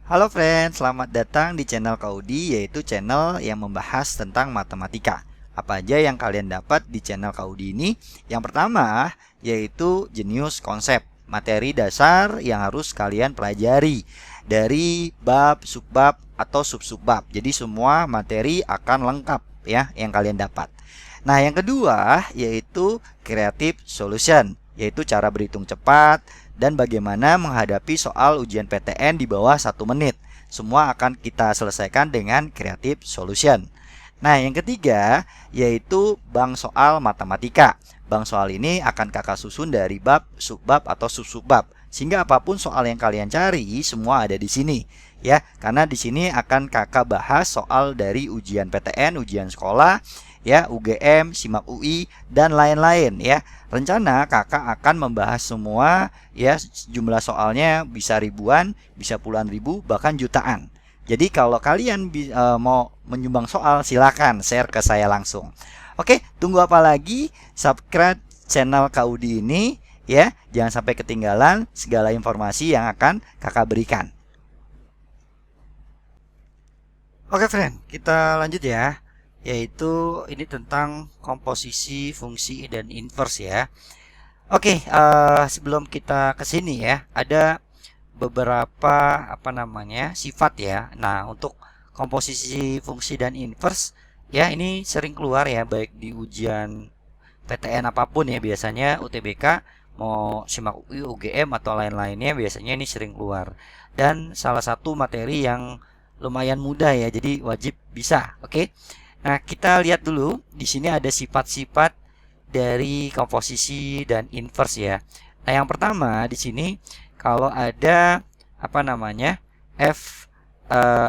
Halo friend, selamat datang di channel Kaudi, yaitu channel yang membahas tentang matematika. Apa aja yang kalian dapat di channel Kaudi ini? Yang pertama, yaitu jenius konsep, materi dasar yang harus kalian pelajari dari bab, subbab, atau sub-subbab. Jadi semua materi akan lengkap ya yang kalian dapat. Nah, yang kedua yaitu creative solution, yaitu cara berhitung cepat dan bagaimana menghadapi soal ujian PTN di bawah 1 menit. Semua akan kita selesaikan dengan creative solution. Nah, yang ketiga yaitu bank soal matematika. Bank soal ini akan kakak susun dari bab, subbab, atau sub-subbab. Sehingga apapun soal yang kalian cari, semua ada di sini. Ya, karena di sini akan kakak bahas soal dari ujian PTN, ujian sekolah, ya, UGM, SIMAK UI, dan lain-lain ya. Rencana kakak akan membahas semua ya, jumlah soalnya bisa ribuan, bisa puluhan ribu, bahkan jutaan. Jadi kalau kalian mau menyumbang soal, silakan share ke saya langsung. Oke, tunggu apa lagi? Subscribe channel Kaudi ini ya. Jangan sampai ketinggalan segala informasi yang akan kakak berikan. Oke friend, kita lanjut ya. Yaitu ini tentang komposisi, fungsi, dan inverse ya. Oke, sebelum kita ke sini ya, ada beberapa sifat ya. Nah, untuk komposisi, fungsi, dan inverse ya, ini sering keluar ya, baik di ujian PTN apapun ya, biasanya UTBK mau SIMAK UI, UGM, atau lain-lainnya, biasanya ini sering keluar. Dan salah satu materi yang lumayan mudah ya, jadi wajib bisa. Oke. Nah, kita lihat dulu di sini ada sifat-sifat dari komposisi dan inverse ya. Nah, yang pertama di sini kalau ada F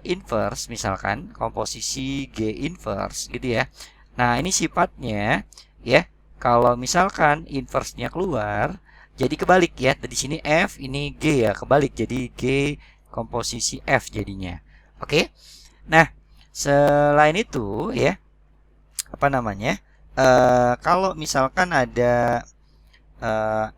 inverse, misalkan komposisi G inverse gitu ya. Nah, ini sifatnya ya, kalau misalkan inverse-nya keluar jadi kebalik ya. Di sini F, ini G ya, kebalik jadi G komposisi F jadinya. Oke. Nah, selain itu ya, kalau misalkan ada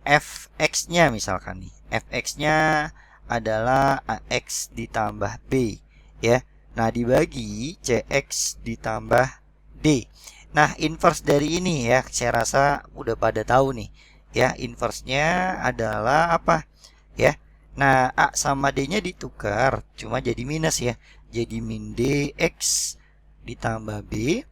fx-nya, misalkan nih fx-nya adalah ax ditambah b ya. Nah, dibagi cx ditambah d. Nah, inverse dari ini ya, saya rasa udah pada tahu nih ya, inverse-nya adalah apa ya. Nah, A sama D-nya ditukar, cuma jadi minus ya. Jadi min DX ditambah B.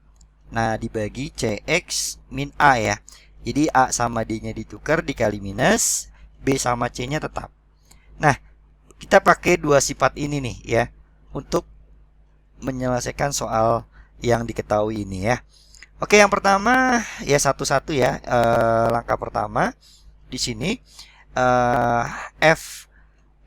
Nah, dibagi CX min A ya. Jadi A sama D-nya ditukar dikali minus, B sama C-nya tetap. Nah, kita pakai dua sifat ini nih ya, untuk menyelesaikan soal yang diketahui ini ya. Oke, yang pertama ya, satu-satu ya. Langkah pertama di sini F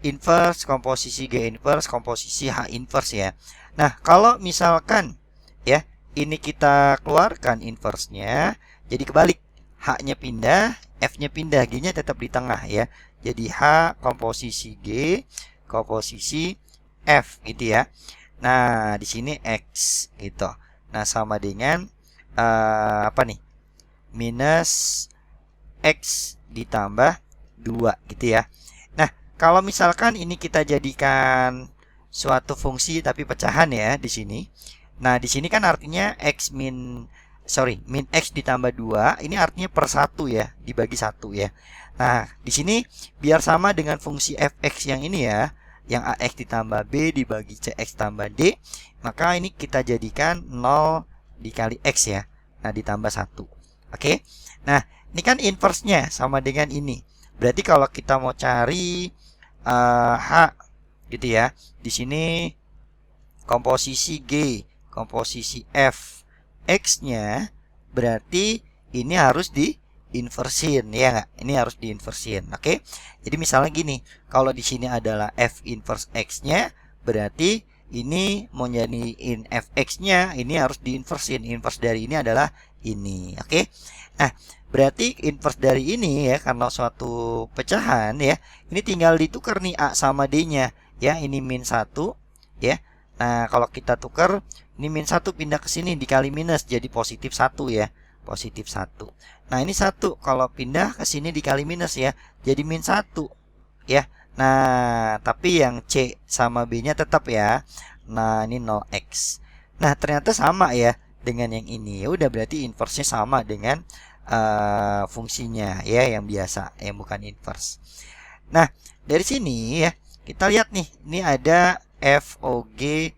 inverse, komposisi G inverse, komposisi H inverse ya. Nah, kalau misalkan ya, ini kita keluarkan inverse-nya, jadi kebalik. H-nya pindah, F-nya pindah, G-nya tetap di tengah ya. Jadi H komposisi G, komposisi F gitu ya. Nah, di sini X gitu. Nah, sama dengan minus X ditambah 2 gitu ya. Nah, kalau misalkan ini kita jadikan suatu fungsi tapi pecahan ya di sini. Nah, di sini kan artinya min x ditambah 2, ini artinya per 1 ya, dibagi 1 ya. Nah, di sini biar sama dengan fungsi fx yang ini ya, yang ax ditambah b dibagi cx tambah d, maka ini kita jadikan 0 dikali x ya. Nah, ditambah 1. Oke. Nah, ini kan inverse-nya sama dengan ini. Berarti kalau kita mau cari H gitu ya, di sini komposisi G, komposisi F, X-nya berarti ini harus diinversin ya nggak? Ini harus diinversin. Oke. Jadi misalnya gini, kalau di sini adalah F inverse X-nya, berarti ini mau jadiin fx-nya, ini harus diinversin. Inverse dari ini adalah ini. Oke. Nah, berarti inverse dari ini ya, karena suatu pecahan ya, ini tinggal ditukar nih A sama D-nya ya. Ini min 1 ya. Nah, kalau kita tukar, ini min 1 pindah ke sini dikali minus jadi positif 1 ya. Positif 1. Nah, ini 1 kalau pindah ke sini dikali minus ya, jadi min 1 ya. Nah, tapi yang C sama B-nya tetap ya. Nah, ini 0x. Nah, ternyata sama ya dengan yang ini. Ya udah, berarti inverse-nya sama dengan fungsinya ya yang biasa, yang bukan inverse. Nah, dari sini ya kita lihat nih, ini ada FOG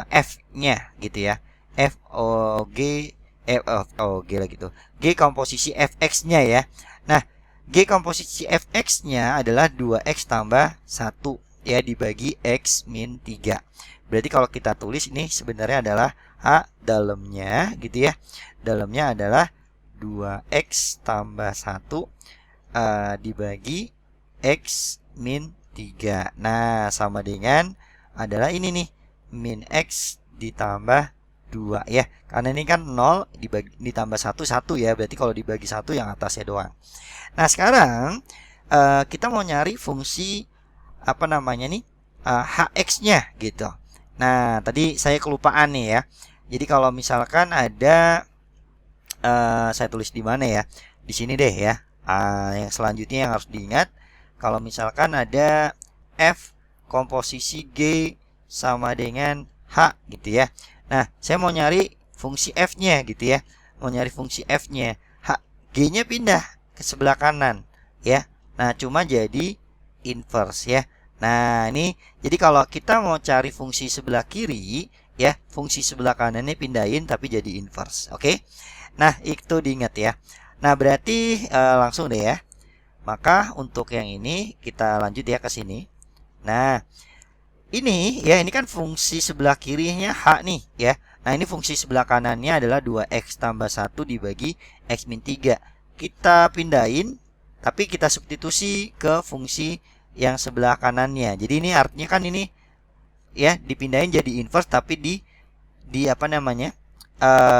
F-nya gitu ya. FOG FOG lah gitu. G komposisi Fx-nya ya. Nah, G komposisi Fx-nya adalah 2x tambah 1 ya dibagi x min 3. Berarti kalau kita tulis ini sebenarnya adalah H dalamnya gitu ya. Dalamnya adalah 2x tambah 1 dibagi x min 3. Nah, sama dengan adalah ini nih, min x ditambah 2 ya. Karena ini kan 0 ditambah 1 1 ya. Berarti kalau dibagi 1 yang atasnya doang. Nah, sekarang kita mau nyari fungsi apa namanya nih? Hx-nya gitu. Nah, tadi saya kelupaan nih ya. Jadi kalau misalkan ada saya tulis di mana ya? Di sini deh ya. Yang selanjutnya yang harus diingat, kalau misalkan ada F komposisi G sama dengan H gitu ya. Nah, saya mau nyari fungsi F-nya gitu ya. Mau nyari fungsi F-nya. G-nya pindah ke sebelah kanan ya. Nah, cuma jadi inverse ya. Nah, ini jadi kalau kita mau cari fungsi sebelah kiri ya, fungsi sebelah kanannya pindahin tapi jadi inverse. Oke. Nah, itu diingat ya. Nah, berarti langsung deh ya. Maka untuk yang ini kita lanjut ya ke sini. Nah, ini ya, ini kan fungsi sebelah kirinya H nih ya. Nah, ini fungsi sebelah kanannya adalah 2x tambah 1 dibagi x min 3. Kita pindahin, tapi kita substitusi ke fungsi yang sebelah kanannya. Jadi ini artinya kan ini ya dipindahin jadi inverse, tapi di apa namanya,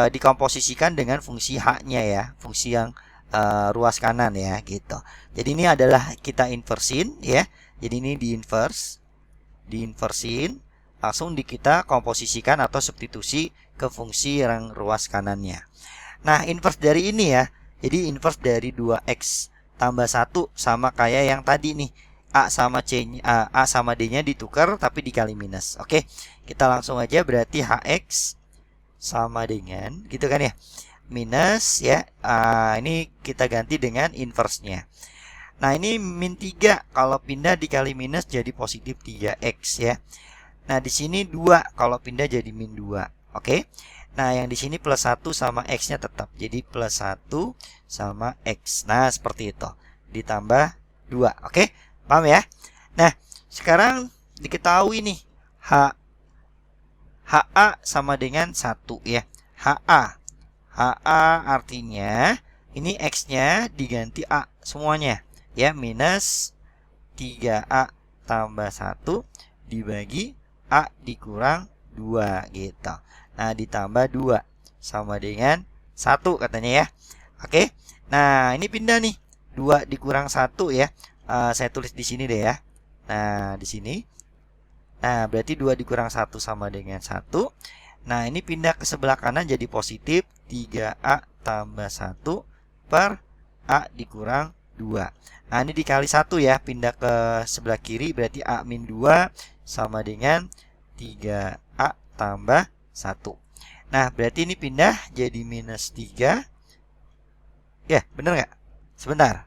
dikomposisikan dengan fungsi H-nya ya. Fungsi yang ruas kanan ya gitu. Jadi ini adalah kita inversin ya. Jadi ini diinversin, langsung kita komposisikan atau substitusi ke fungsi yang ruas kanannya. Nah, inverse dari ini ya. Jadi inverse dari 2x tambah 1 sama kayak yang tadi nih. A sama D-nya ditukar tapi dikali minus. Oke. Kita langsung aja, berarti Hx sama dengan gitu kan ya. Minus ya. Ini kita ganti dengan inverse-nya. Nah, ini min 3 kalau pindah dikali minus jadi positif 3x ya. Nah, di sini 2 kalau pindah jadi min 2. Oke. Nah, yang di sini plus 1 sama x-nya tetap. Jadi plus 1 sama x. Nah, seperti itu. Ditambah 2. Oke. Paham ya? Nah, sekarang diketahui nih HA sama dengan 1 ya. HA artinya ini x-nya diganti A semuanya. Ya, minus 3A tambah 1 dibagi A dikurang 2 gitu. Nah, ditambah 2 sama dengan 1 katanya ya. Oke. Nah, ini pindah nih. 2 dikurang 1 ya. Saya tulis di sini deh ya. Nah, di sini. Nah, berarti 2 dikurang 1 sama dengan 1. Nah, ini pindah ke sebelah kanan jadi positif 3A tambah 1 per A dikurang 2. Nah, ini dikali 1 ya, pindah ke sebelah kiri berarti A min 2 sama dengan 3A tambah 1. Nah, berarti ini pindah jadi minus 3. Ya, bener nggak? Sebentar.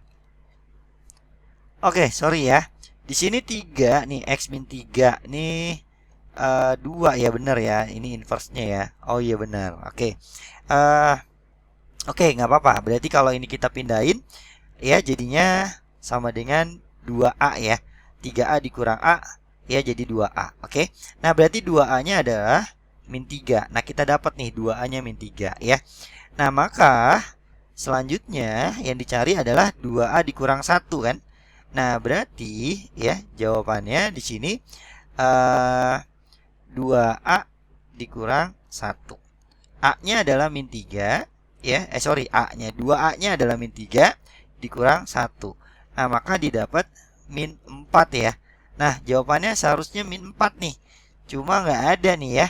Oke, sorry ya. Di sini 3 nih, x min 3 nih 2 ya, bener ya. Ini inverse-nya ya. Oh iya bener. Oke. Oke, nggak apa-apa. Berarti kalau ini kita pindahin ya jadinya sama dengan 2A ya. 3A dikurang A ya jadi 2A. Oke. Nah, berarti 2A-nya adalah min 3. Nah, kita dapat nih 2A-nya min 3 ya. Nah, maka selanjutnya yang dicari adalah 2A dikurang 1 kan. Nah, berarti ya jawabannya di sini 2A dikurang 1. A-nya adalah min 3 ya. A-nya 2A-nya adalah min 3 dikurang 1. Nah, maka didapat min 4 ya. Nah, jawabannya seharusnya min 4 nih. Cuma nggak ada nih ya.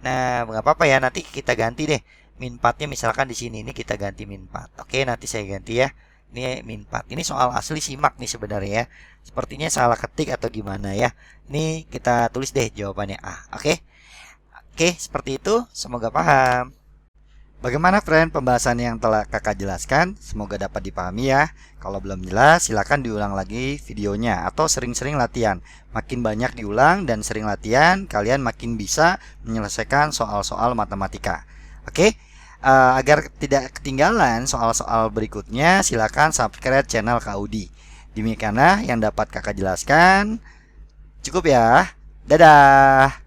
Nah, nggak apa-apa ya. Nanti kita ganti deh. Min 4-nya misalkan di sini. Ini kita ganti min 4. Oke, nanti saya ganti ya. Ini min 4. Ini soal asli simak nih sebenarnya ya. Sepertinya salah ketik atau gimana ya. Ini kita tulis deh jawabannya A. Oke. Oke, seperti itu. Semoga paham. Bagaimana friend pembahasan yang telah kakak jelaskan? Semoga dapat dipahami ya. Kalau belum jelas, silakan diulang lagi videonya atau sering-sering latihan. Makin banyak diulang dan sering latihan, kalian makin bisa menyelesaikan soal-soal matematika. Oke? Agar tidak ketinggalan soal-soal berikutnya, silakan subscribe channel Kak Udi. Demikianlah yang dapat kakak jelaskan. Cukup ya. Dadah.